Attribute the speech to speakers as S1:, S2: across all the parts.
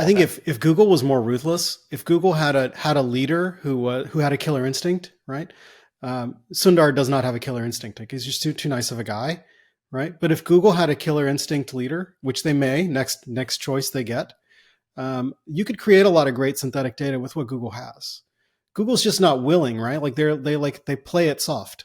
S1: I think if Google was more ruthless, if Google had a leader who had a killer instinct, right? Sundar does not have a killer instinct. Like, he's just too nice of a guy, right? But if Google had a killer instinct leader, which they may, next choice they get, you could create a lot of great synthetic data with what Google has. Google's just not willing, right? Like they play it soft.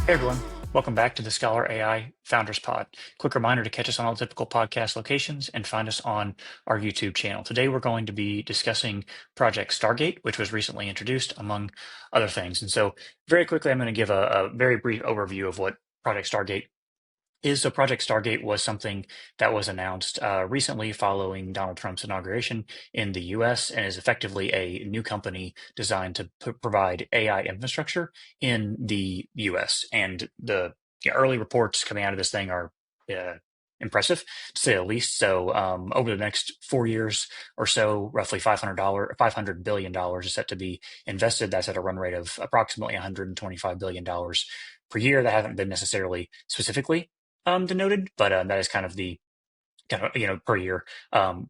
S2: Hey everyone, welcome back to the Scholar AI Founders Pod. Quick reminder to catch us on all typical podcast locations and find us on our YouTube channel. Today we're going to be discussing Project Stargate, which was recently introduced, among other things. And so very quickly, I'm going to give a very brief overview of what Project Stargate is. So Project Stargate was something that was announced recently following Donald Trump's inauguration in the US, and is effectively a new company designed to provide AI infrastructure in the US. And the early reports coming out of this thing are impressive, to say the least. So over the next 4 years or so, roughly $500 billion is set to be invested. That's at a run rate of approximately $125 billion per year. That hasn't been necessarily specifically denoted, but that is kind of the per year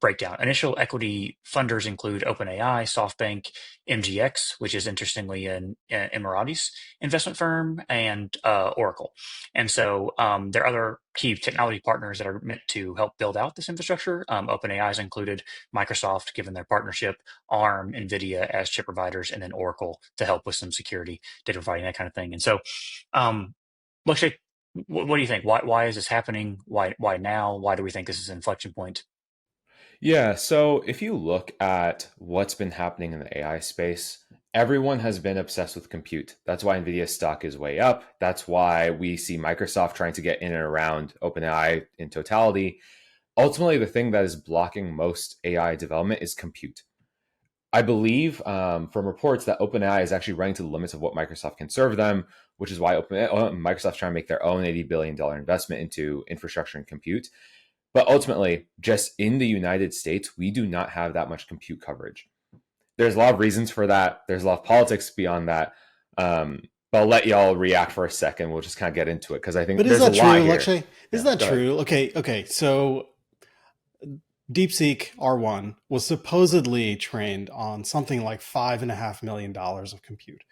S2: breakdown. Initial equity funders include OpenAI, SoftBank, MGX, which is interestingly an Emiratis investment firm, and Oracle. And so there are other key technology partners that are meant to help build out this infrastructure. OpenAI is included, Microsoft, given their partnership, ARM, NVIDIA as chip providers, and then Oracle to help with some security, data providing, that kind of thing. And so Lakshay, what do you think? Why is this happening? Why now? Why do we think this is an inflection point?
S3: Yeah, so if you look at what's been happening in the AI space, everyone has been obsessed with compute. That's why NVIDIA stock is way up. That's why we see Microsoft trying to get in and around OpenAI in totality. Ultimately, the thing that is blocking most AI development is compute. I believe from reports that OpenAI is actually running to the limits of what Microsoft can serve them, which is why Microsoft's trying to make their own $80 billion investment into infrastructure and compute. But ultimately, just in the United States, we do not have that much compute coverage. There's a lot of reasons for that. There's a lot of politics beyond that. But I'll let y'all react for a second. We'll just kind of get into it because I think
S1: But is
S3: there's a
S1: that
S3: lot
S1: true,
S3: here.
S1: Lakshay? Is
S3: Yeah,
S1: that
S3: go ahead.
S1: true? Okay. So DeepSeek R1 was supposedly trained on something like $5.5 million of compute.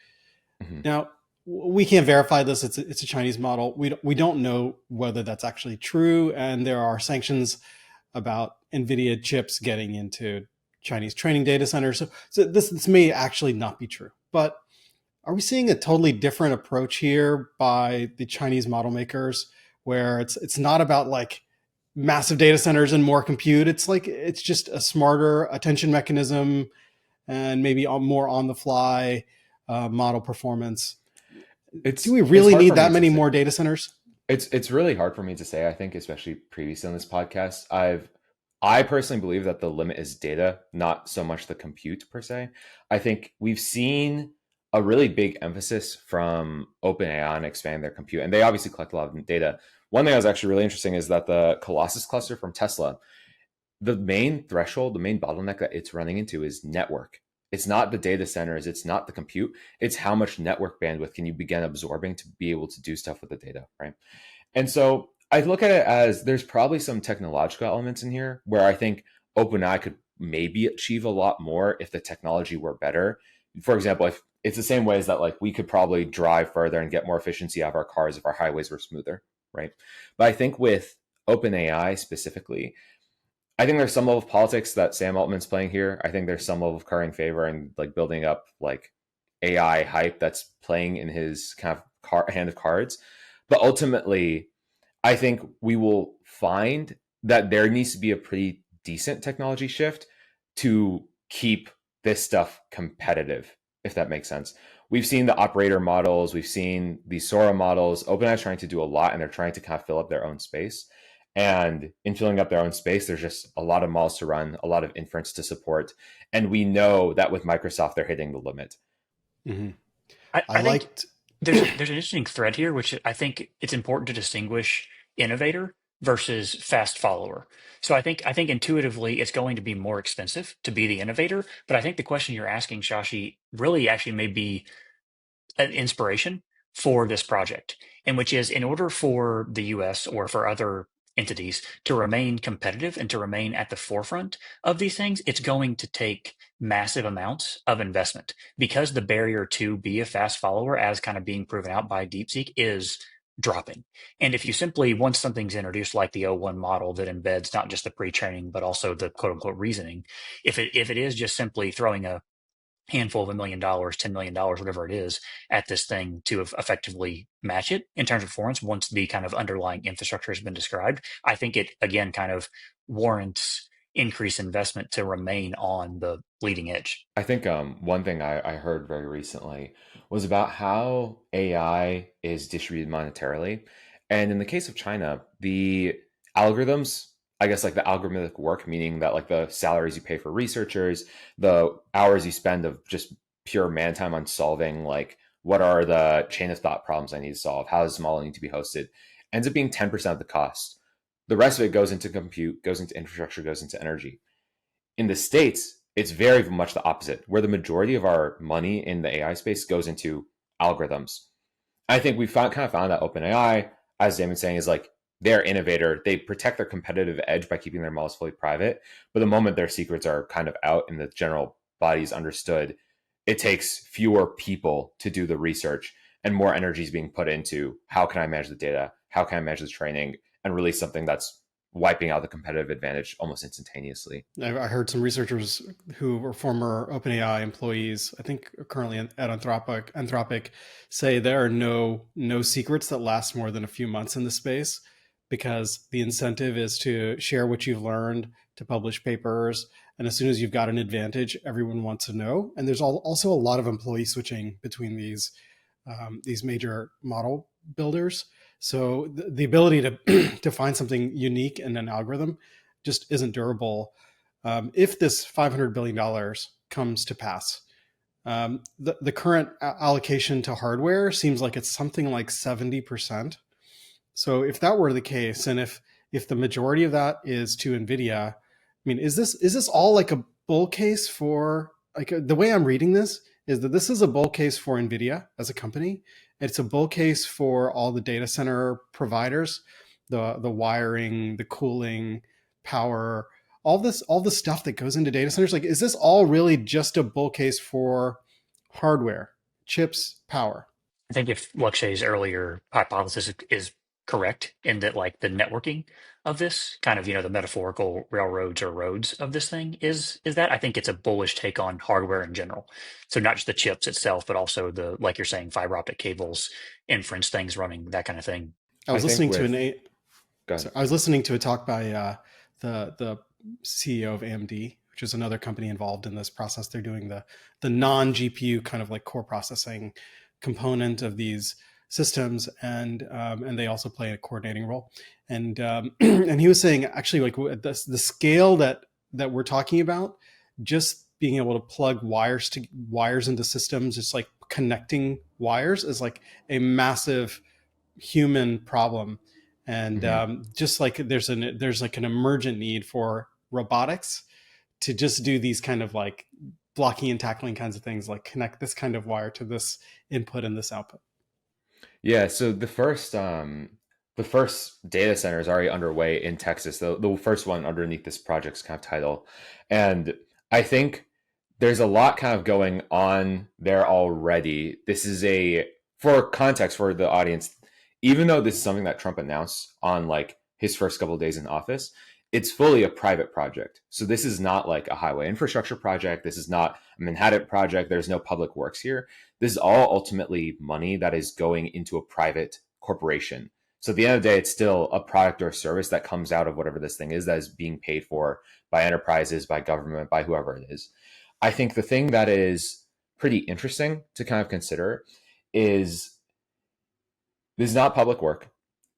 S3: Mhm.
S1: Now, we can't verify this. It's a Chinese model. We don't know whether that's actually true, and there are sanctions about NVIDIA chips getting into Chinese training data centers. So this may actually not be true. But are we seeing a totally different approach here by the Chinese model makers, where it's not about like massive data centers and more compute? It's like it's just a smarter attention mechanism and maybe more on the fly model performance. Do we
S3: It's
S1: really
S3: hard
S1: need
S3: for me
S1: that
S3: to
S1: many
S3: say.
S1: more data centers?
S3: It's really hard for me to say, I think, especially previously on this podcast. I personally believe that the limit is data, not so much the compute per se. I think we've seen a really big emphasis from OpenAI on expanding their compute, and they obviously collect a lot of data. One thing that was actually really interesting is that the Colossus cluster from Tesla, the main threshold, the main bottleneck that it's running into is network. It's not the data centers, it's not the compute, it's how much network bandwidth can you begin absorbing to be able to do stuff with the data, right? And so I look at it as there's probably some technological elements in here where I think OpenAI could maybe achieve a lot more if the technology were better. For example, if it's the same ways that like we could probably drive further and get more efficiency out of our cars if our highways were smoother, right? But I think with OpenAI specifically, I think there's some level of politics that Sam Altman's playing here. I think there's some level of currying favor and like building up like AI hype that's playing in his kind of hand of cards. But ultimately, I think we will find that there needs to be a pretty decent technology shift to keep this stuff competitive, if that makes sense. We've seen the operator models, we've seen the Sora models. OpenAI is trying to do a lot and they're trying to kind of fill up their own space. And in filling up their own space, there's just a lot of models to run, a lot of inference to support. And we know that with Microsoft, they're hitting the limit.
S1: Mm-hmm. I
S2: I think
S1: liked.
S2: there's an interesting thread here, which I think it's important to distinguish innovator versus fast follower. So I think intuitively it's going to be more expensive to be the innovator, but I think the question you're asking, Shashi, really actually may be an inspiration for this project, and which is in order for the US or for other entities to remain competitive and to remain at the forefront of these things, it's going to take massive amounts of investment because the barrier to be a fast follower, as kind of being proven out by DeepSeek, is dropping. And if you simply, once something's introduced like the O1 model that embeds not just the pre-training, but also the quote unquote reasoning, if it is just simply throwing a handful of $1 million, $10 million, whatever it is, at this thing to effectively match it in terms of performance, once the kind of underlying infrastructure has been described, I think it again kind of warrants increased investment to remain on the leading edge.
S3: I think one thing I heard very recently was about how AI is distributed monetarily. And in the case of China, the algorithms, I guess like the algorithmic work, meaning that like the salaries you pay for researchers, the hours you spend of just pure man time on solving like what are the chain of thought problems I need to solve, how does this model need to be hosted, ends up being 10% of the cost. The rest of it goes into compute, goes into infrastructure, goes into energy. In the States, it's very much the opposite, where the majority of our money in the AI space goes into algorithms. I think we kind of found that OpenAI, as Damon's saying, is like they're innovator. They protect their competitive edge by keeping their models fully private. But the moment their secrets are kind of out and the general body is understood, it takes fewer people to do the research and more energy is being put into how can I manage the data? How can I manage the training and release something that's wiping out the competitive advantage almost instantaneously?
S1: I heard some researchers who were former OpenAI employees, I think currently at Anthropic, say there are no secrets that last more than a few months in the space because the incentive is to share what you've learned, to publish papers, and as soon as you've got an advantage, everyone wants to know. And there's also a lot of employee switching between these major model builders. So the ability to to find something unique in an algorithm just isn't durable. If this $500 billion comes to pass, the current allocation to hardware seems like it's something like 70%. So if that were the case, and if the majority of that is to NVIDIA, I mean, is this all like a bull case for like the way I'm reading this is that this is a bull case for NVIDIA as a company. It's a bull case for all the data center providers, the wiring, the cooling, power, all the stuff that goes into data centers. Like, is this all really just a bull case for hardware, chips, power?
S2: I think if Lakshay's earlier hypothesis is correct in that like the networking of this kind of, the metaphorical railroads or roads of this thing is that I think it's a bullish take on hardware in general. So not just the chips itself, but also the, like you're saying, fiber optic cables, inference things running, that kind of thing.
S1: I
S3: I
S1: was
S3: think
S1: listening to
S3: with
S1: an
S3: go
S1: So
S3: ahead.
S1: I was listening to a talk by the CEO of AMD, which is another company involved in this process. They're doing the non GPU kind of like core processing component of these systems, and they also play a coordinating role. And and he was saying actually like the scale that we're talking about, just being able to plug wires into systems, just like connecting wires, is like a massive human problem. And
S3: Mm-hmm.
S1: just like there's like an emergent need for robotics to just do these kind of like blocking and tackling kinds of things, like connect this kind of wire to this input and this output.
S3: Yeah, so the first data center is already underway in Texas. The first one underneath this project's kind of title. And I think there's a lot kind of going on there already. This is for context for the audience, even though this is something that Trump announced on like his first couple of days in office, it's fully a private project. So this is not like a highway infrastructure project. This is not a Manhattan project. There's no public works here. This is all ultimately money that is going into a private corporation. So at the end of the day, it's still a product or service that comes out of whatever this thing is that is being paid for by enterprises, by government, by whoever it is. I think the thing that is pretty interesting to kind of consider is this is not public work.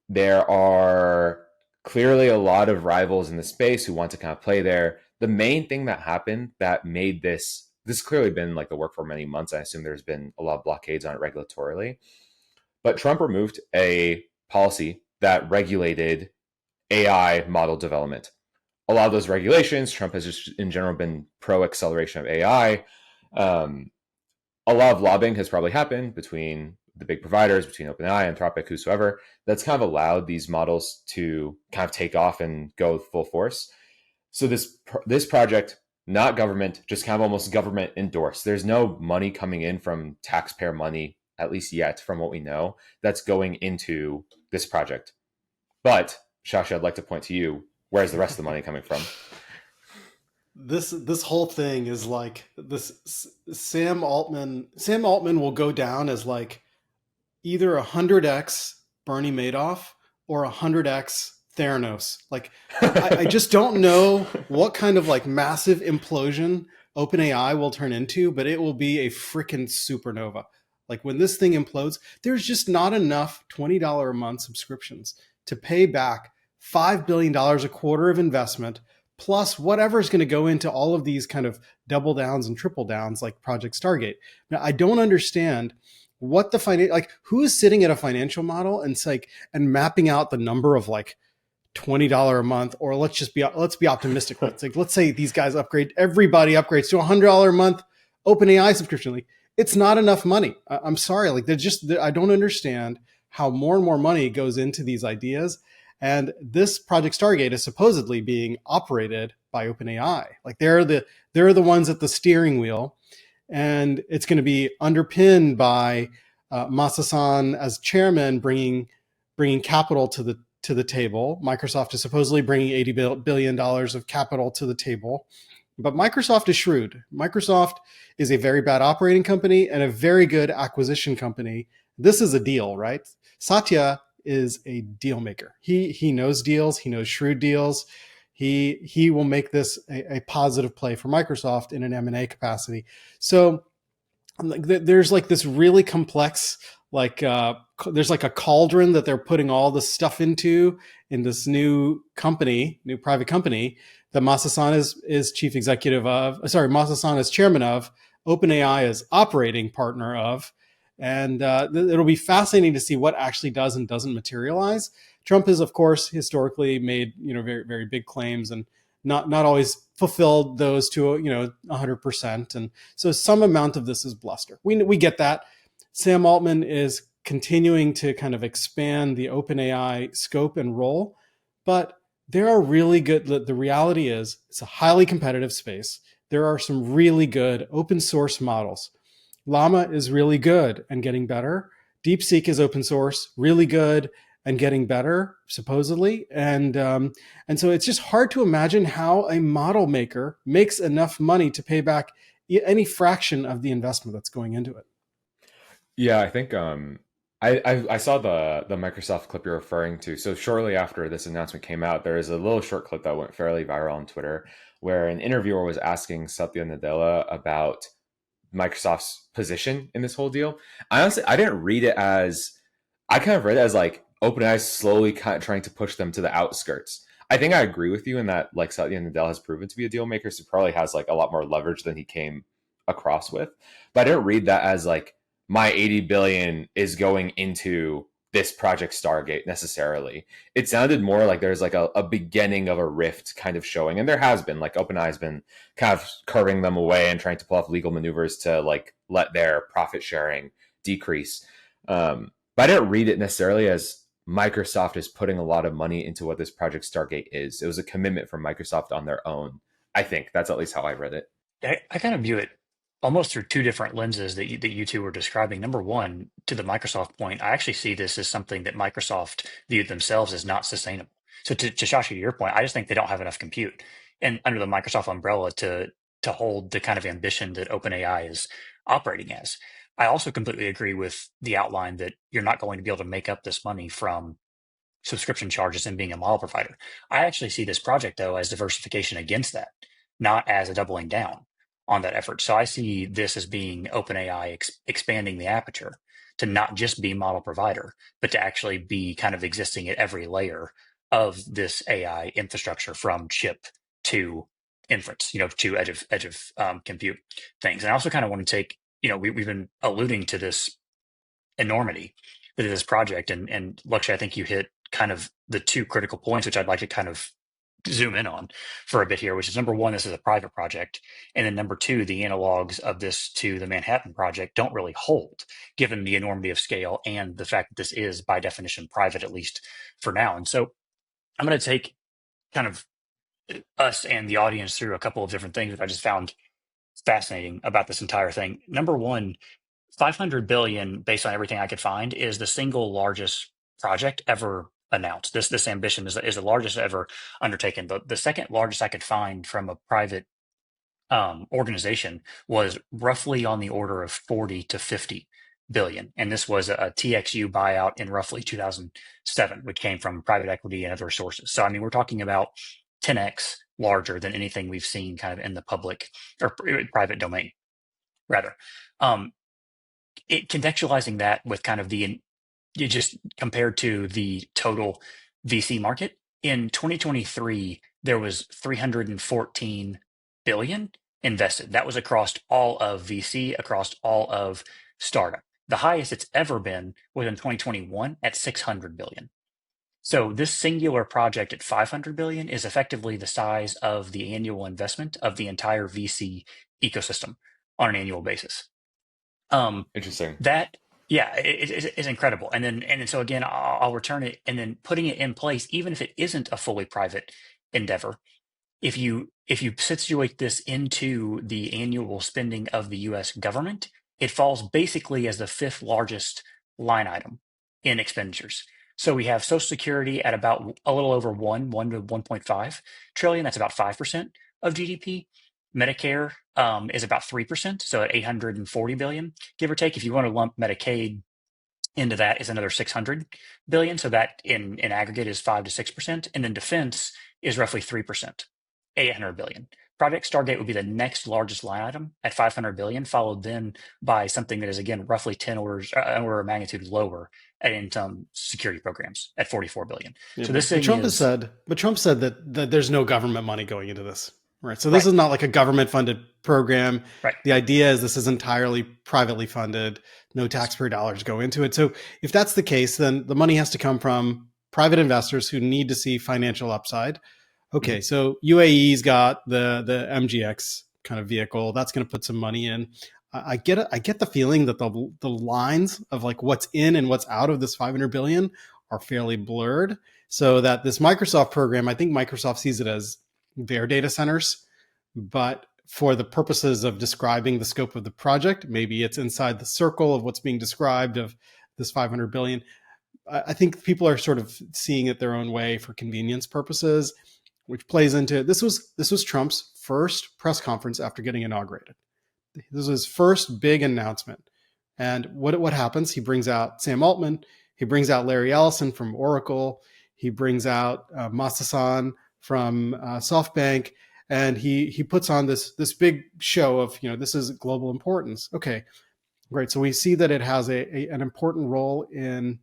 S3: There are clearly a lot of rivals in the space who want to kind of play there. The main thing that happened that made this clearly been like the work for many months. I assume there's been a lot of blockades on it regulatorily, but Trump removed a policy that regulated AI model development. A lot of those regulations, Trump has just in general been pro acceleration of AI. Um, a lot of lobbying has probably happened between the big providers, between OpenAI, Anthropic, whosoever, that's kind of allowed these models to kind of take off and go full force. So this project, not government, just kind of almost government endorsed. There's no money coming in from taxpayer money, at least yet, from what we know, that's going into this project. But Shashi, I'd like to point to you. Where's the rest of the money coming from?
S1: This whole thing is like this. Sam Altman will go down as like either 100x Bernie Madoff or 100x Theranos. Like, I just don't know what kind of like massive implosion OpenAI will turn into, but it will be a freaking supernova. Like when this thing implodes, there's just not enough $20 a month subscriptions to pay back $5 billion a quarter of investment, plus whatever's going to go into all of these kind of double downs and triple downs like Project Stargate. Now, I don't understand what the like who is sitting at a financial model and it's like and mapping out the number of like $20 a month, or let's be optimistic. Let's say these guys everybody upgrades to $100 a month OpenAI subscription. Like it's not enough money. I'm sorry. Like I don't understand how more and more money goes into these ideas. And this Project Stargate is supposedly being operated by OpenAI. Like they're the ones at the steering wheel, and it's going to be underpinned by Masa-san as chairman, bringing capital to the table. Microsoft is supposedly bringing $80 billion of capital to the table. But Microsoft is shrewd. Microsoft is a very bad operating company and a very good acquisition company. This is a deal, right? Satya is a deal maker. He knows deals. He knows shrewd deals. He will make this a positive play for Microsoft in an M&A capacity. So there's like this really complex, like there's like a cauldron that they're putting all this stuff into in this new private company that Masa-san is chief executive of. Sorry, Masa-san is chairman of. OpenAI is operating partner of. And it'll be fascinating to see what actually does and doesn't materialize. Trump has, of course, historically made very, very big claims and not always fulfilled those to 100%. And so some amount of this is bluster. We get that. Sam Altman is continuing to kind of expand the OpenAI scope and role, but there are really good. The reality is it's a highly competitive space. There are some really good open source models. Llama is really good and getting better. DeepSeek is open source, really good and getting better, supposedly. And so it's just hard to imagine how a model maker makes enough money to pay back any fraction of the investment that's going into it.
S3: Yeah, I think I saw the Microsoft clip you're referring to. So shortly after this announcement came out, there is a little short clip that went fairly viral on Twitter where an interviewer was asking Satya Nadella about Microsoft's position in this whole deal. I didn't read it as, I kind of read it as like OpenAI slowly kind of trying to push them to the outskirts. I think I agree with you in that like Satya Nadella has proven to be a deal maker, so probably has like a lot more leverage than he came across with. But I didn't read that as like my 80 billion is going into this Project Stargate necessarily. It sounded more like there's like a beginning of a rift kind of showing, and there has been, like OpenAI has been kind of curving them away and trying to pull off legal maneuvers to like let their profit sharing decrease. But I didn't read it necessarily as Microsoft is putting a lot of money into what this Project Stargate is. It was a commitment from Microsoft on their own. I think that's at least how I read it.
S2: I kind of view it almost through two different lenses that you two were describing. Number one, to the Microsoft point, I actually see this as something that Microsoft viewed themselves as not sustainable. So to Shashi, to your point, I just think they don't have enough compute and under the Microsoft umbrella to hold the kind of ambition that OpenAI is operating as. I also completely agree with the outline that you're not going to be able to make up this money from subscription charges and being a model provider. I actually see this project, though, as diversification against that, not as a doubling down on that effort. So I see this as being OpenAI expanding the aperture to not just be model provider, but to actually be kind of existing at every layer of this AI infrastructure from chip to inference, to edge of compute things. And I also kind of want to take, we've been alluding to this enormity that is this project. And Lakshya, I think you hit kind of the two critical points, which I'd like to kind of zoom in on for a bit here, which is number one, this is a private project. And then number two, the analogs of this to the Manhattan Project don't really hold, given the enormity of scale and the fact that this is by definition private, at least for now. And so I'm going to take kind of us and the audience through a couple of different things that I just found fascinating about this entire thing. Number one, 500 billion, based on everything I could find, is the single largest project ever announced. This ambition is the largest ever undertaken. The second largest I could find from a private organization was roughly on the order of 40 to 50 billion. And this was a TXU buyout in roughly 2007, which came from private equity and other sources. So, I mean, we're talking about 10x larger than anything we've seen kind of in the public or private domain, rather. Contextualizing that with kind of you just compared to the total VC market in 2023, there was 314 billion invested. That was across all of VC, across all of startup. The highest it's ever been was in 2021 at 600 billion. So this singular project at 500 billion is effectively the size of the annual investment of the entire VC ecosystem on an annual basis.
S3: Interesting.
S2: That, yeah, it's incredible. And then so again, I'll return it, and then putting it in place, even if it isn't a fully private endeavor, if you situate this into the annual spending of the U.S. government, it falls basically as the fifth largest line item in expenditures. So we have Social Security at about a little over 1 to 1.5 trillion. That's about 5% of GDP. Medicare is about 3%, so at 840 billion, give or take. If you want to lump Medicaid into that, is another 600 billion. So that in aggregate is 5 to 6%. And then defense is roughly 3%, 800 billion. Project Stargate would be the next largest line item at 500 billion, followed then by something that is, again, roughly 10 orders, an order of magnitude lower at income security programs at 44 billion.
S1: Yeah,
S2: so this thing
S1: Trump
S2: is...
S1: Trump said that there's no government money going into this. Right. So this is not like a government funded program.
S2: Right.
S1: The idea is this is entirely privately funded. No taxpayer dollars go into it. So if that's the case, then the money has to come from private investors who need to see financial upside. Okay. So UAE's got the MGX kind of vehicle that's going to put some money in. I get the feeling that the lines of like what's in and what's out of this 500 billion are fairly blurred. So that this Microsoft program, I think Microsoft sees it as their data centers, but for the purposes of describing the scope of the project, maybe it's inside the circle of what's being described of this 500 billion. I think people are sort of seeing it their own way for convenience purposes, which plays into this was Trump's first press conference after getting inaugurated. This was his first big announcement. And what happens? He brings out Sam Altman, he brings out Larry Ellison from Oracle, he brings out Masasan from SoftBank, and he puts on this big show of, this is global importance. Okay, great. So we see that it has an important role in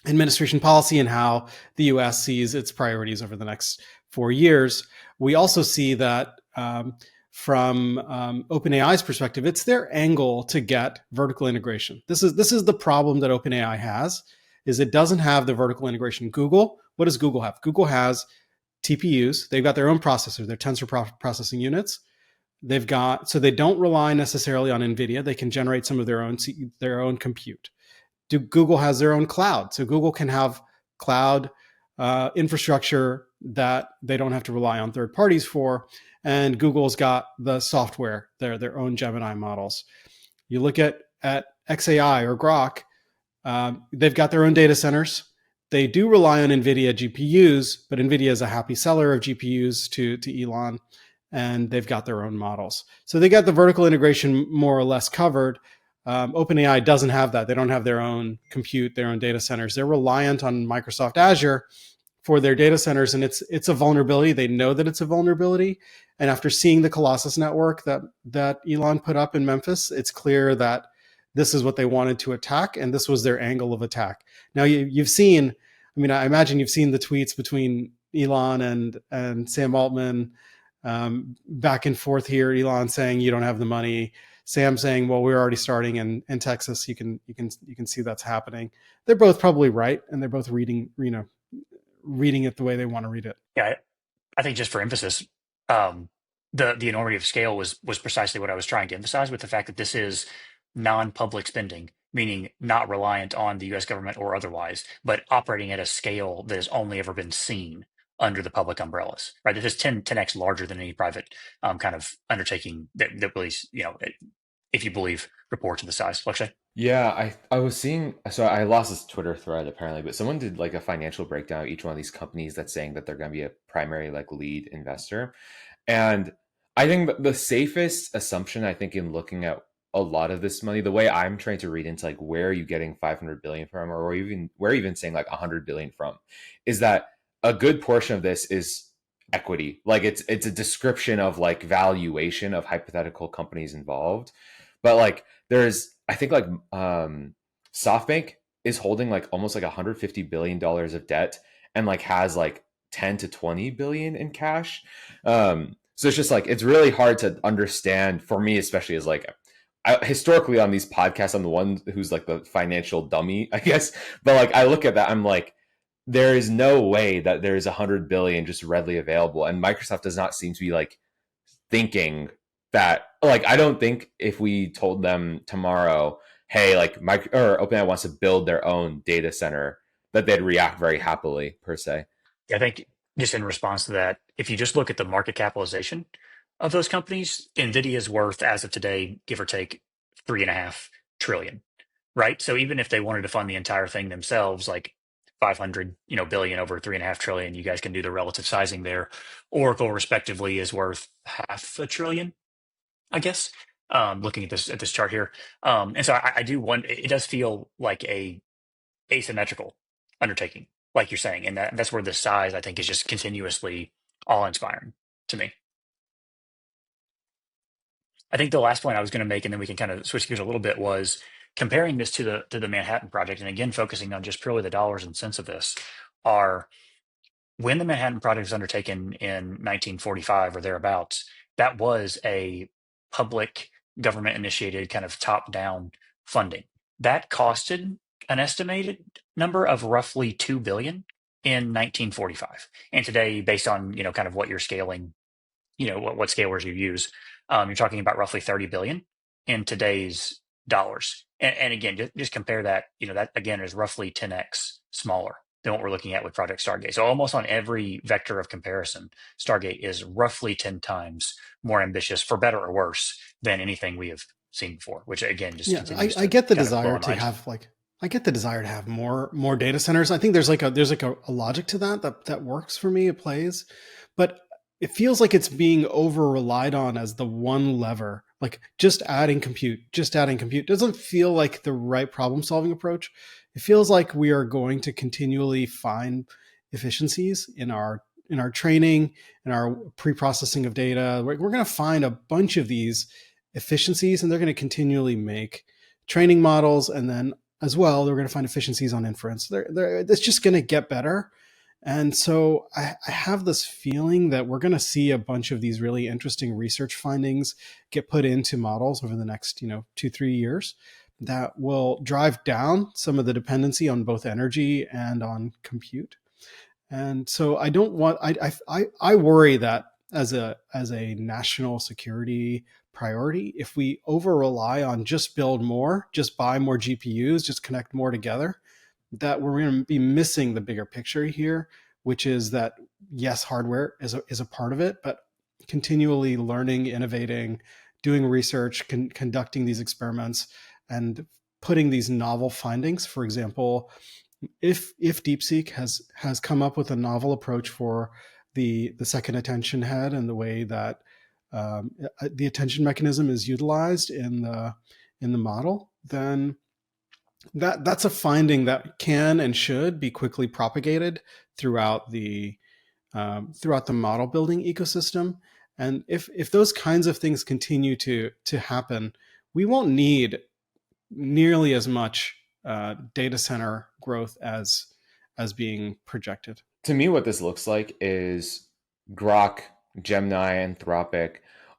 S1: administration policy and how the U.S. sees its priorities over the next 4 years. We also see that from OpenAI's perspective, it's their angle to get vertical integration. This is the problem that OpenAI has, is it doesn't have the vertical integration. Google, what does Google have? Google has TPUs. They've got their own processors, their tensor processing units. So they don't rely necessarily on NVIDIA. They can generate some of their own compute. Google has their own cloud. So Google can have cloud infrastructure that they don't have to rely on third parties for. And Google's got the software, their own Gemini models. You look at XAI or Grok, they've got their own data centers. They do rely on NVIDIA GPUs, but NVIDIA is a happy seller of GPUs to Elon, and they've got their own models. So they got the vertical integration more or less covered. OpenAI doesn't have that. They don't have their own compute, their own data centers. They're reliant on Microsoft Azure for their data centers, and it's a vulnerability. They know that it's a vulnerability. And after seeing the Colossus network that Elon put up in Memphis, it's clear that this is what they wanted to attack, and this was their angle of attack. Now you've seen, I imagine you've seen the tweets between Elon and Sam Altman back and forth here. Elon saying you don't have the money, Sam saying, well, we're already starting in Texas. You can see that's happening. They're both probably right, and they're both reading it the way they want to read it.
S2: Yeah, I think just for emphasis, um, the enormity of scale was precisely what I was trying to emphasize with the fact that this is non-public spending, meaning not reliant on the U.S. government or otherwise, but operating at a scale that has only ever been seen under the public umbrellas. Right, this is 10x larger than any private kind of undertaking that really, if you believe reports of the size. Flekshay?
S3: Yeah, I was seeing, so I lost this Twitter thread apparently, but someone did like a financial breakdown of each one of these companies that's saying that they're going to be a primary like lead investor. And I think the safest assumption, I think, in looking at a lot of this money, the way I'm trying to read into like where are you getting 500 billion from, or even where even saying like 100 billion from, is that a good portion of this is equity. Like it's a description of like valuation of hypothetical companies involved, but like there's I think like SoftBank is holding like almost like 150 billion dollars of debt and like has like 10 to 20 billion in cash. So it's just like it's really hard to understand for me, especially as like historically on these podcasts, I'm the one who's like the financial dummy, I guess. But like I look at that, I'm like, there is no way that there is 100 billion just readily available, and Microsoft does not seem to be like thinking that. Like I don't think if we told them tomorrow, hey, like or OpenAI wants to build their own data center, that they'd react very happily per se.
S2: I think just in response to that, if you just look at the market capitalization of those companies, NVIDIA is worth, as of today, give or take, 3.5 trillion, right? So even if they wanted to fund the entire thing themselves, like 500, billion over 3.5 trillion, you guys can do the relative sizing there. Oracle, respectively, is worth 500 billion, I guess. Looking at this chart here, and so I do want. It does feel like a asymmetrical undertaking, like you're saying, and that's where the size I think is just continuously awe-inspiring to me. I think the last point I was going to make, and then we can kind of switch gears a little bit, was comparing this to the Manhattan Project, and again focusing on just purely the dollars and cents of this. Are when the Manhattan Project was undertaken in 1945 or thereabouts, that was a public government initiated kind of top down funding. That costed an estimated number of roughly 2 billion in 1945. And today, based on, kind of what you're scaling, what scalers you use, you're talking about roughly 30 billion in today's dollars. And again, just compare that, that again is roughly 10x smaller than what we're looking at with Project Stargate. So almost on every vector of comparison, Stargate is roughly 10 times more ambitious, for better or worse, than anything we have seen before, which again just
S1: Yeah,
S2: continues
S1: I
S2: to
S1: get the
S2: kind of blow
S1: desire
S2: my
S1: to
S2: mind.
S1: have like I get the desire to have more data centers. I think there's like a logic to that works for me. It plays, but it feels like it's being over relied on as the one lever. Like just adding compute doesn't feel like the right problem solving approach. It feels like we are going to continually find efficiencies in our training, in our pre-processing of data. We're going to find a bunch of these efficiencies, and they're going to continually make training models, and then as well they're going to find efficiencies on inference. It's just going to get better. And so I have this feeling that we're going to see a bunch of these really interesting research findings get put into models over the next 2-3 years that will drive down some of the dependency on both energy and on compute. And so I don't want I worry that as a national security priority, if we over rely on just build more, just buy more GPUs, just connect more together, that we're going to be missing the bigger picture here, which is that yes, hardware is a part of it, but continually learning, innovating, doing research, conducting these experiments, and putting these novel findings. For example, if DeepSeek has come up with a novel approach for the second attention head and the way that the attention mechanism is utilized in the model, then that's a finding that can and should be quickly propagated throughout the model building ecosystem. And if those kinds of things continue to happen, we won't need nearly as much data center growth as being projected.
S3: To me, what this looks like is Grok, Gemini, Anthropic,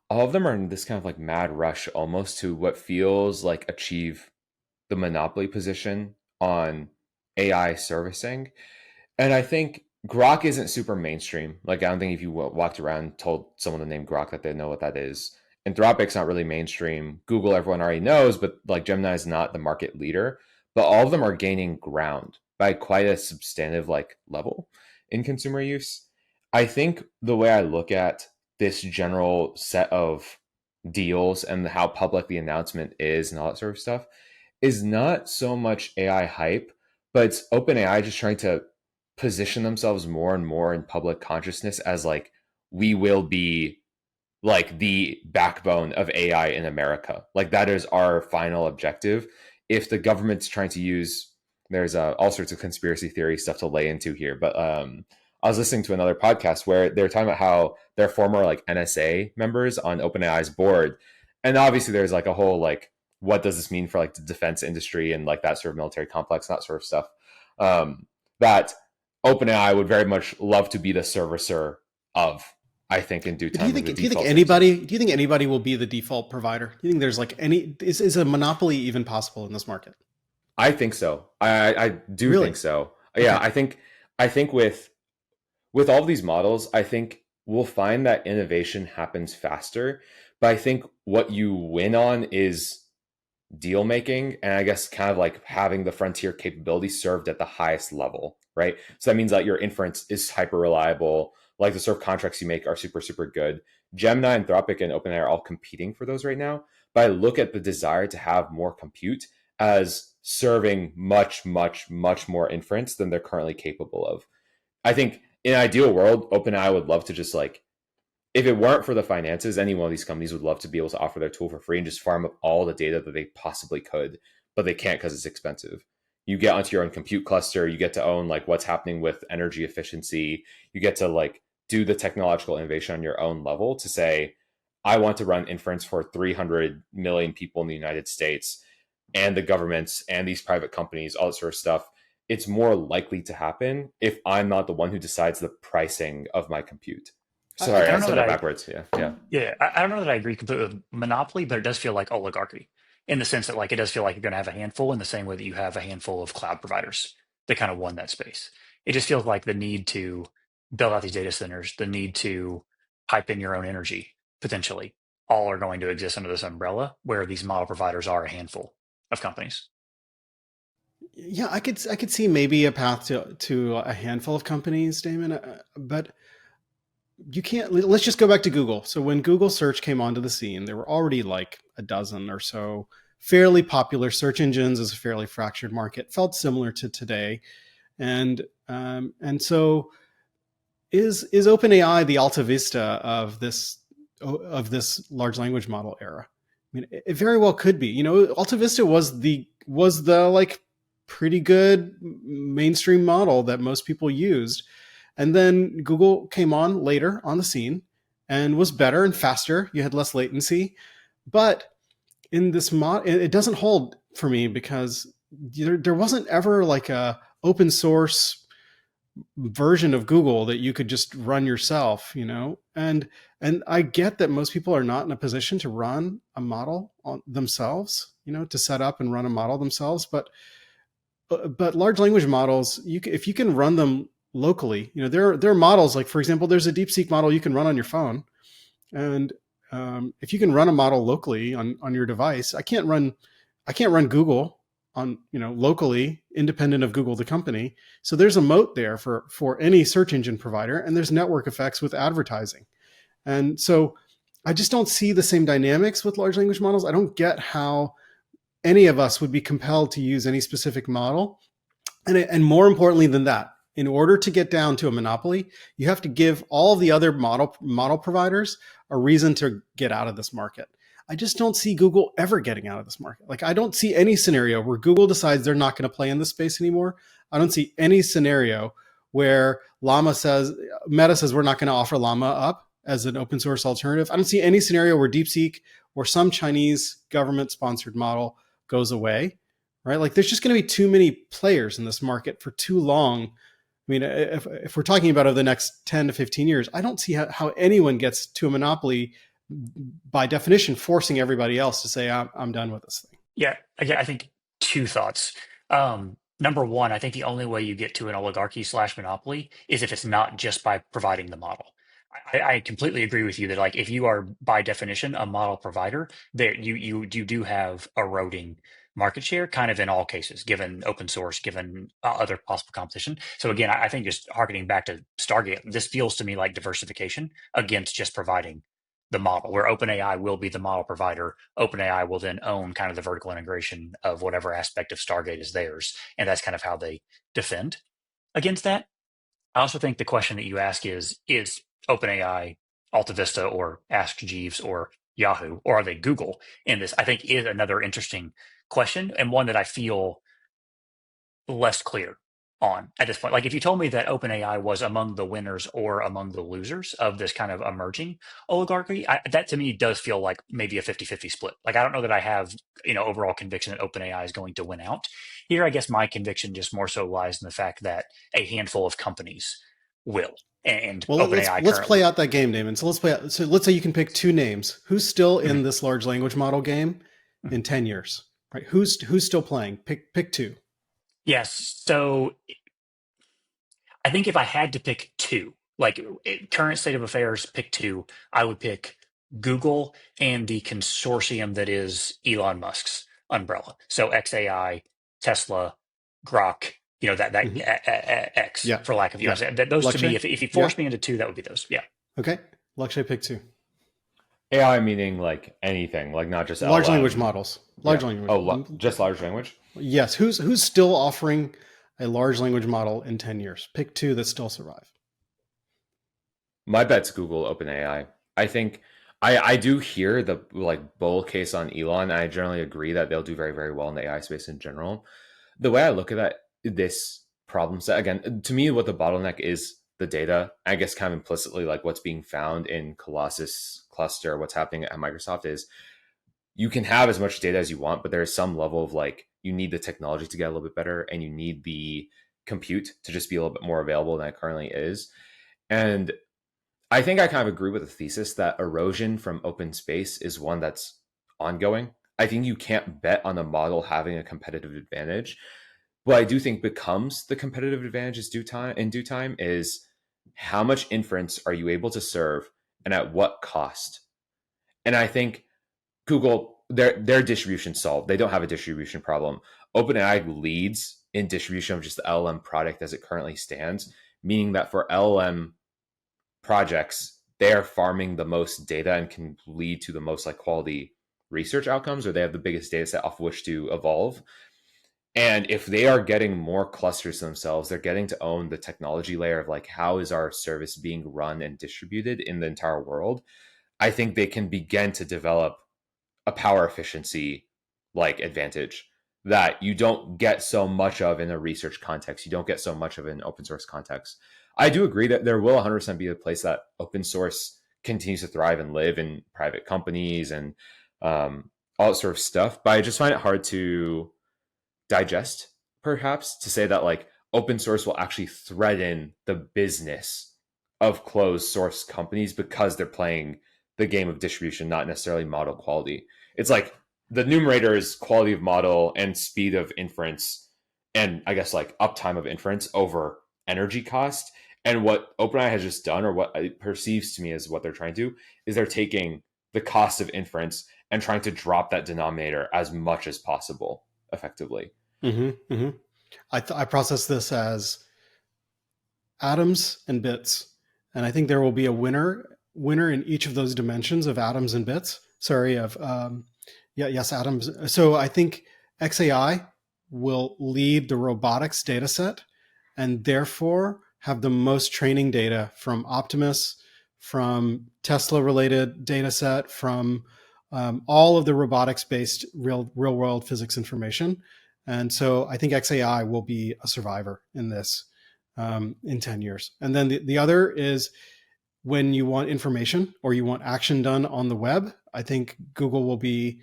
S3: all of them are in this kind of like mad rush almost to what feels like achieve the monopoly position on AI servicing. And I think Grok isn't super mainstream. Like, I don't think if you walked around and told someone the name Grok that they know what that is. Anthropic's not really mainstream. Google, everyone already knows, but like Gemini is not the market leader. But all of them are gaining ground by quite a substantive like level in consumer use. I think the way I look at this general set of deals and how public the announcement is and all that sort of stuff is not so much AI hype, but it's OpenAI just trying to position themselves more and more in public consciousness as like we will be like the backbone of AI in America. Like that is our final objective. If the government's trying to use, there's all sorts of conspiracy theory stuff to lay into here, but I was listening to another podcast where they're talking about how they're former like NSA members on OpenAI's board, and obviously there's like a whole like what does this mean for like the defense industry and like that sort of military complex, that sort of stuff. That OpenAI would very much love to be the servicer of. I think in due
S1: Do
S3: time.
S1: you think? Do you think anybody? Do you think anybody will be the default provider? Do you think there's like any? Is a monopoly even possible in this market?
S3: I think so. I do
S1: Really?
S3: think so. Yeah,
S1: Okay.
S3: I think with all of these models, I think we'll find that innovation happens faster. But I think what you win on is deal making, and I guess kind of like having the frontier capability served at the highest level, right? So that means that your inference is hyper reliable, like the sort of contracts you make are super super good. Gemini, Anthropic, and OpenAI are all competing for those right now, but I look at the desire to have more compute as serving much much much more inference than they're currently capable of. I think in an ideal world, OpenAI would love to just like, if it weren't for the finances, any one of these companies would love to be able to offer their tool for free and just farm up all the data that they possibly could, but they can't because it's expensive. You get onto your own compute cluster, you get to own like what's happening with energy efficiency, you get to like do the technological innovation on your own level to say, I want to run inference for 300 million people in the United States and the governments and these private companies, all that sort of stuff. It's more likely to happen if I'm not the one who decides the pricing of my compute.
S1: I,
S3: Sorry,
S2: I
S3: I
S2: don't know
S3: said
S2: that
S3: that
S2: I
S3: backwards. Yeah, yeah.
S2: Yeah, I don't know that I agree completely with monopoly, but it does feel like oligarchy in the sense that like it does feel like you're going to have a handful in the same way that you have a handful of cloud providers that kind of won that space. It just feels like the need to build out these data centers, the need to pipe in your own energy potentially, all are going to exist under this umbrella where these model providers are a handful of companies.
S1: yeah, I could see maybe a path to a handful of companies, Damon. But you can't. Let's just go back to Google. So when Google search came onto the scene, there were already like a dozen or so fairly popular search engines. As a fairly fractured market, felt similar to today, and so is OpenAI the Alta Vista of this large language model era? I mean, it very well could be. You know, Alta Vista was the like pretty good mainstream model that most people used, and then Google came on later on the scene and was better and faster. You had less latency, but in this mod, it doesn't hold for me because there wasn't ever like a open source version of Google that you could just run yourself, you know? And I get that most people are not in a position to run a model on themselves, you know, to set up and run a model themselves, but large language models, if you can run them locally, you know, there are models like, for example, there's a DeepSeek model you can run on your phone, and if you can run a model locally on your device, I can't run Google on, you know, locally independent of Google the company. So there's a moat there for any search engine provider, and there's network effects with advertising. And so I just don't see the same dynamics with large language models. I don't get how any of us would be compelled to use any specific model. And more importantly than that, in order to get down to a monopoly, you have to give all of the other model providers a reason to get out of this market. I just don't see Google ever getting out of this market. Like, I don't see any scenario where Google decides they're not going to play in this space anymore. I don't see any scenario where Meta says we're not going to offer Llama up as an open source alternative. I don't see any scenario where DeepSeek or some Chinese government sponsored model goes away, right? Like, there's just going to be too many players in this market for too long. I mean, if we're talking about over the next 10 to 15 years, I don't see how anyone gets to a monopoly by definition, forcing everybody else to say, I'm done with this thing.
S2: Yeah, I think two thoughts. Number one, I think the only way you get to an oligarchy slash monopoly is if it's not just by providing the model. I completely agree with you that like if you are by definition a model provider, there you do have eroding market share kind of in all cases, given open source, given other possible competition. So again, I think just harkening back to Stargate, this feels to me like diversification against just providing the model, where OpenAI will be the model provider. OpenAI will then own kind of the vertical integration of whatever aspect of Stargate is theirs. And that's kind of how they defend against that. I also think the question that you ask is OpenAI, AltaVista, or Ask Jeeves, or Yahoo, or are they Google in this? I think is another interesting question, and one that I feel less clear on at this point. Like if you told me that OpenAI was among the winners or among the losers of this kind of emerging oligarchy, that to me does feel like maybe a 50-50 split. Like I don't know that I have, overall conviction that OpenAI is going to win out. Here, I guess my conviction just more so lies in the fact that a handful of companies will. And
S1: Well,
S2: OpenAI
S1: let's play
S2: currently,
S1: out that game, Damon. So let's play out. So let's say you can pick two names. Who's still in this large language model game in 10 years? Right? Who's still playing? Pick two.
S2: yes. So I think if I had to pick two, like current state of affairs, pick two, I would pick Google and the consortium that is Elon Musk's umbrella. So XAI, Tesla, Grok, that
S1: Mm-hmm.
S2: X,
S1: Yeah.
S2: for lack of
S1: Yeah.
S2: those to me.
S1: Lakshay?
S2: If you
S1: Yeah.
S2: force me into two, that would be those. Yeah.
S1: Okay. Lakshay, pick two.
S3: AI meaning like anything, like not just
S1: Large
S3: LLM.
S1: language models. Large
S3: Yeah.
S1: language.
S3: Oh, just large language.
S1: Yes. Who's still offering a large language model in 10 years? Pick two that still survive.
S3: My bet's Google, OpenAI. I think I do hear the like bull case on Elon. I generally agree that they'll do very, very well in the AI space in general. The way I look at that, this problem set, again, to me, what the bottleneck is the data. I guess kind of implicitly like what's being found in Colossus cluster, what's happening at Microsoft is you can have as much data as you want, but there is some level of like you need the technology to get a little bit better and you need the compute to just be a little bit more available than it currently is. And I think I kind of agree with the thesis that erosion from open space is one that's ongoing. I think you can't bet on the model having a competitive advantage. What I do think becomes the competitive advantage is in due time is how much inference are you able to serve and at what cost? And I think Google, their distribution solved. They don't have a distribution problem. OpenAI leads in distribution of just the LLM product as it currently stands, meaning that for LLM projects, they are farming the most data and can lead to the most like quality research outcomes, or they have the biggest data set off which to evolve. And if they are getting more clusters themselves, they're getting to own the technology layer of like how is our service being run and distributed in the entire world. I think they can begin to develop a power efficiency like advantage that you don't get so much of in a research context. You don't get so much of in open source context. I do agree that there will 100% be a place that open source continues to thrive and live in private companies and all that sort of stuff. But I just find it hard to digest, perhaps, to say that like open source will actually threaten the business of closed source companies because they're playing the game of distribution, not necessarily model quality. It's like the numerator is quality of model and speed of inference, and I guess like uptime of inference over energy cost. And what OpenAI has just done, or what it perceives to me as what they're trying to do, is they're taking the cost of inference and trying to drop that denominator as much as possible effectively.
S1: Mm-hmm, mm-hmm. I process this as atoms and bits, and I think there will be a winner in each of those dimensions of atoms and bits. Sorry, of yes, atoms. So I think XAI will lead the robotics data set, and therefore have the most training data from Optimus, from Tesla related data set, from all of the robotics based real world physics information. And so I think XAI will be a survivor in this in 10 years. And then the other is when you want information or you want action done on the web, I think Google will be,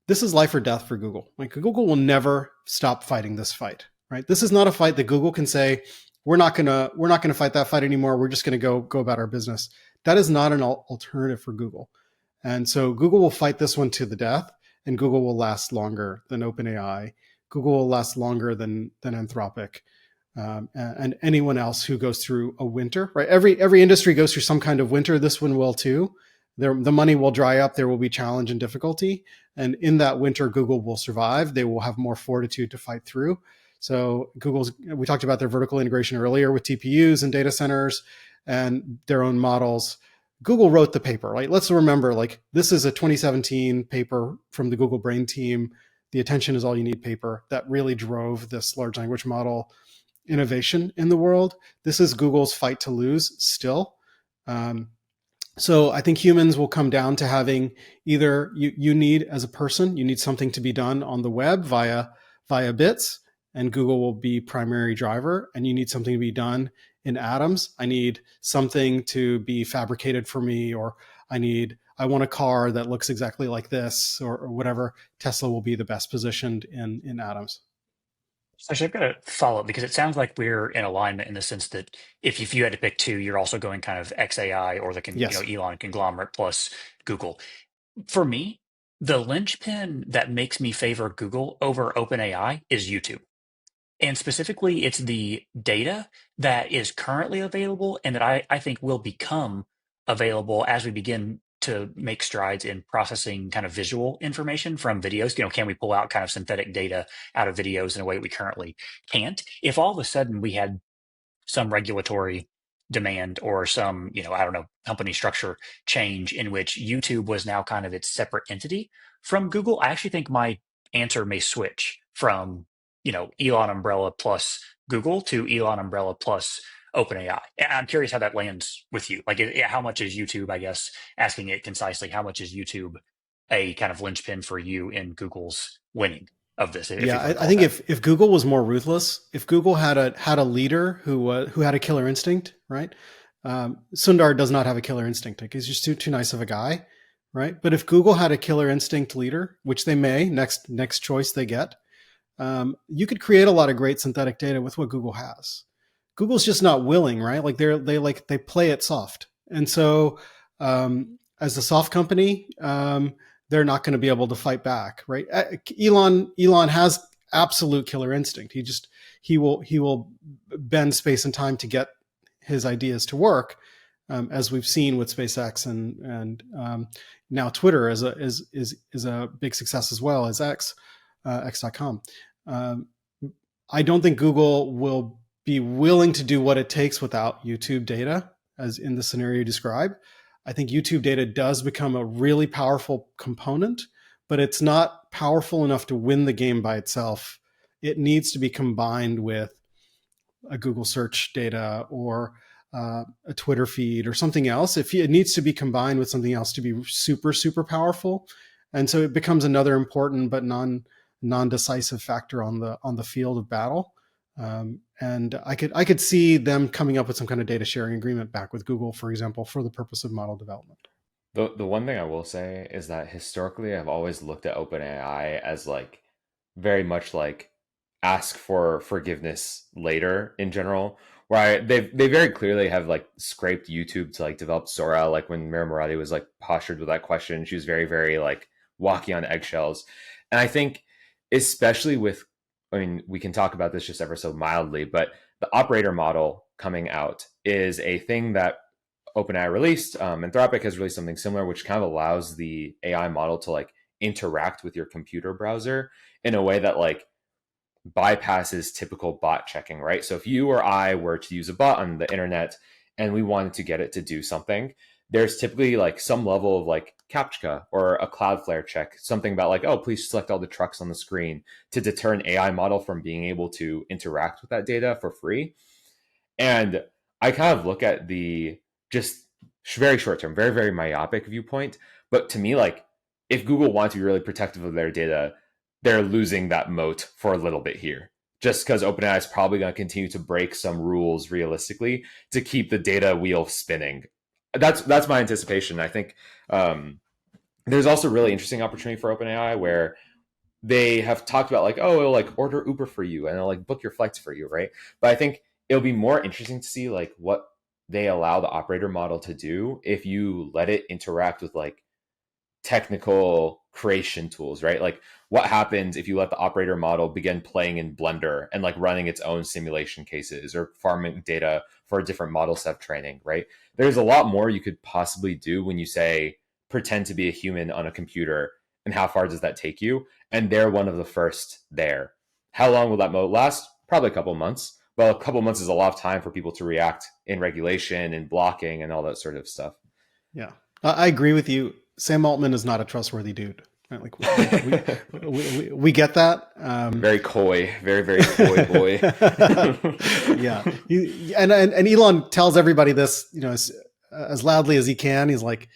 S1: this is life or death for Google. Like Google will never stop fighting this fight, right? This is not a fight that Google can say, we're not gonna fight that fight anymore. We're just gonna go about our business. That is not an alternative for Google. And so Google will fight this one to the death, and Google will last longer than OpenAI Google will last longer than Anthropic. And anyone else who goes through a winter, right? Every industry goes through some kind of winter. This one will too. The money will dry up. There will be challenge and difficulty. And in that winter, Google will survive. They will have more fortitude to fight through. So we talked about their vertical integration earlier with TPUs and data centers and their own models. Google wrote the paper, right? Let's remember, like, this is a 2017 paper from the Google Brain team. The attention is all you need paper that really drove this large language model innovation in the world. This is Google's fight to lose still. So I think humans will come down to having either you need, as a person, you need something to be done on the web via bits, and Google will be primary driver, and you need something to be done in atoms. I need something to be fabricated for me, or I want a car that looks exactly like this, or whatever. Tesla will be the best positioned in atoms.
S2: So actually, I've got to follow up because it sounds like we're in alignment in the sense that if you had to pick two, you're also going kind of XAI or
S1: Yes.
S2: Elon conglomerate plus Google. For me, the linchpin that makes me favor Google over OpenAI is YouTube. And specifically, it's the data that is currently available and that I think will become available as we begin to make strides in processing kind of visual information from videos. Can we pull out kind of synthetic data out of videos in a way we currently can't? If all of a sudden we had some regulatory demand or some, I don't know, company structure change in which YouTube was now kind of its separate entity from Google, I actually think my answer may switch from, Elon umbrella plus Google to Elon umbrella plus OpenAI. And I'm curious how that lands with you. Like, how much is YouTube, I guess, asking it concisely, how much is YouTube a kind of linchpin for you in Google's winning of this? If
S1: Yeah,
S2: you want to
S1: I
S2: call it
S1: think
S2: that.
S1: if Google was more ruthless, if Google had a leader who had a killer instinct, right? Sundar does not have a killer instinct. Like, he's just too nice of a guy, right? But if Google had a killer instinct leader, which they may, next choice they get, you could create a lot of great synthetic data with what Google has. Google's just not willing, right? Like they play it soft, and so as a soft company, they're not going to be able to fight back, right? Elon has absolute killer instinct. He will bend space and time to get his ideas to work, as we've seen with SpaceX and now Twitter is a big success as well as X.com. I don't think Google will be willing to do what it takes without YouTube data, as in the scenario you describe. I think YouTube data does become a really powerful component, but it's not powerful enough to win the game by itself. It needs to be combined with a Google search data or a Twitter feed or something else. It needs to be combined with something else to be super, super powerful. And so it becomes another important but non-decisive factor on the field of battle. And I could see them coming up with some kind of data sharing agreement back with Google, for example, for the purpose of model development.
S3: The one thing I will say is that historically I've always looked at OpenAI as like very much like ask for forgiveness later in general. Where they very clearly have like scraped YouTube to like develop Sora. Like when Mira Murati was like postured with that question, she was very, very like walking on eggshells. And I think especially with, I mean, we can talk about this just ever so mildly, but the operator model coming out is a thing that OpenAI released. Anthropic has released something similar, which kind of allows the AI model to like interact with your computer browser in a way that like bypasses typical bot checking, right? So if you or I were to use a bot on the internet and we wanted to get it to do something, there's typically like some level of like CAPTCHA or a Cloudflare check, something about like, oh, please select all the trucks on the screen to deter an AI model from being able to interact with that data for free. And I kind of look at the just very short term, very, very myopic viewpoint. But to me, like if Google wants to be really protective of their data, they're losing that moat for a little bit here. Just because OpenAI is probably going to continue to break some rules realistically to keep the data wheel spinning. That's my anticipation. I think there's also really interesting opportunity for OpenAI where they have talked about like, oh, it'll like order Uber for you and it'll like book your flights for you, right? But I think it'll be more interesting to see like what they allow the operator model to do if you let it interact with like technical creation tools, right? Like what happens if you let the operator model begin playing in Blender and like running its own simulation cases or farming data for a different model set training, right? There's a lot more you could possibly do when you say pretend to be a human on a computer, and how far does that take you? And they're one of the first there. How long will that mode last? Probably a couple months. Well, a couple months is a lot of time for people to react in regulation and blocking and all that sort of stuff.
S1: Yeah, I agree with you. Sam Altman is not a trustworthy dude. Right? Like we get that.
S3: Very coy, very, very coy boy.
S1: Yeah, and Elon tells everybody this, as loudly as he can. He's like,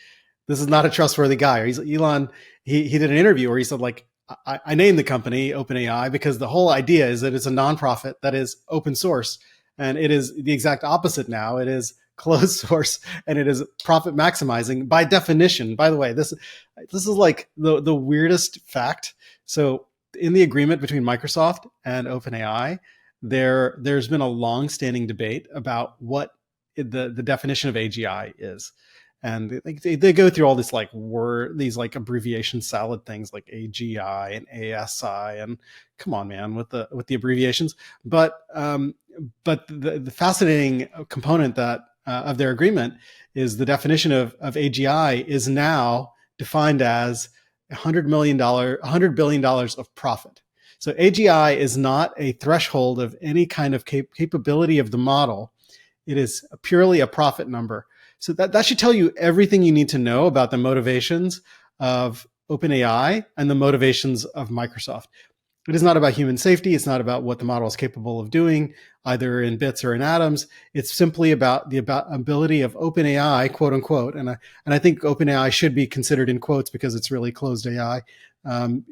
S1: "This is not a trustworthy guy." Or Elon. He did an interview where he said, like, I named the company OpenAI because the whole idea is that it's a nonprofit that is open source, and it is the exact opposite now. It is closed source, and it is profit maximizing by definition. By the way, this is like the weirdest fact. So in the agreement between Microsoft and OpenAI, there's been a long-standing debate about what the definition of AGI is. And they go through all this these abbreviation salad things like AGI and ASI, and come on, man, with the abbreviations. But the fascinating component that of their agreement is the definition of AGI is now defined as $100 billion of profit. So AGI is not a threshold of any kind of capability of the model. It is purely a profit number. So that should tell you everything you need to know about the motivations of OpenAI and the motivations of Microsoft. It is not about human safety. It's not about what the model is capable of doing, either in bits or in atoms. It's simply about the ability of OpenAI, quote unquote, and I think OpenAI should be considered in quotes because it's really closed AI,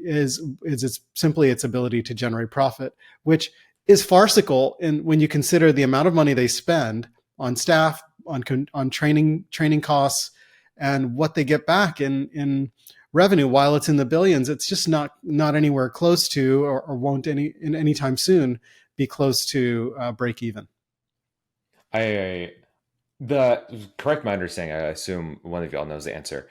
S1: is it's simply its ability to generate profit, which is farcical when you consider the amount of money they spend on staff, on training costs, and what they get back in revenue. While it's in the billions, it's just not anywhere close to, or won't any time soon be close to break even.
S3: Correct my understanding. I assume one of y'all knows the answer.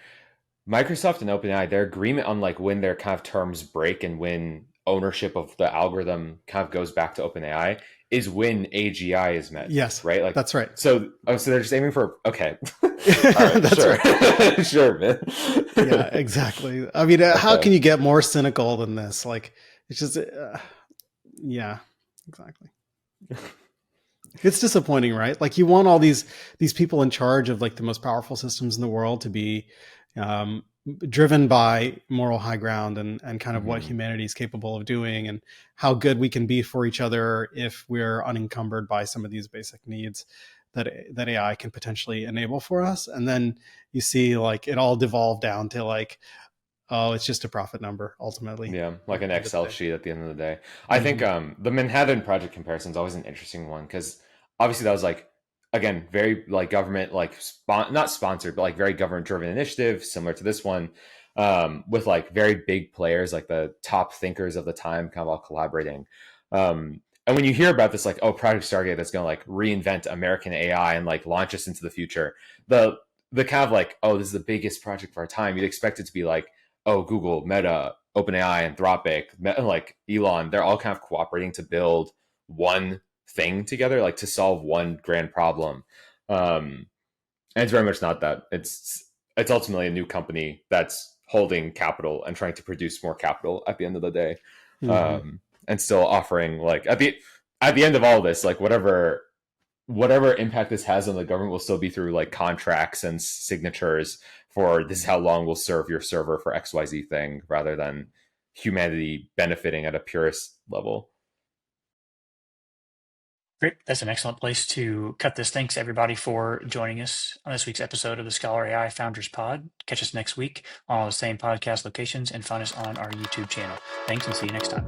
S3: Microsoft and OpenAI, their agreement on like when their kind of terms break and when ownership of the algorithm kind of goes back to OpenAI is when AGI is met.
S1: Yes,
S3: right. Like
S1: that's right.
S3: So they're just aiming for okay.
S1: All right, that's
S3: sure.
S1: right.
S3: Sure, man.
S1: Yeah, exactly. I mean, how can you get more cynical than this? Like, it's just, yeah, exactly. It's disappointing, right? Like, you want all these people in charge of like the most powerful systems in the world to be driven by moral high ground and kind of what humanity is capable of doing and how good we can be for each other if we're unencumbered by some of these basic needs that AI can potentially enable for us. And then you see like it all devolve down to like, oh, it's just a profit number ultimately.
S3: Yeah, like an Excel sheet at the end of the day. I think the Manhattan Project comparison is always an interesting one because obviously that was like, again, very like government, like not sponsored, but like very government driven initiative, similar to this one, with like very big players, like the top thinkers of the time, kind of all collaborating. And when you hear about this, like, oh, Project Stargate that's going to like reinvent American AI and like launch us into the future, the kind of like, oh, this is the biggest project of our time. You'd expect it to be like, oh, Google, Meta, OpenAI, Anthropic, like Elon, they're all kind of cooperating to build one thing together, like to solve one grand problem. And it's very much not that. It's ultimately a new company that's holding capital and trying to produce more capital at the end of the day. And still offering like at the end of all of this, like whatever impact this has on the government will still be through like contracts and signatures for this is how long we'll serve your server for XYZ thing, rather than humanity benefiting at a purist level.
S2: Great. That's an excellent place to cut this. Thanks, everybody, for joining us on this week's episode of the Scholar AI Founders Pod. Catch us next week on all the same podcast locations and find us on our YouTube channel. Thanks, and see you next time.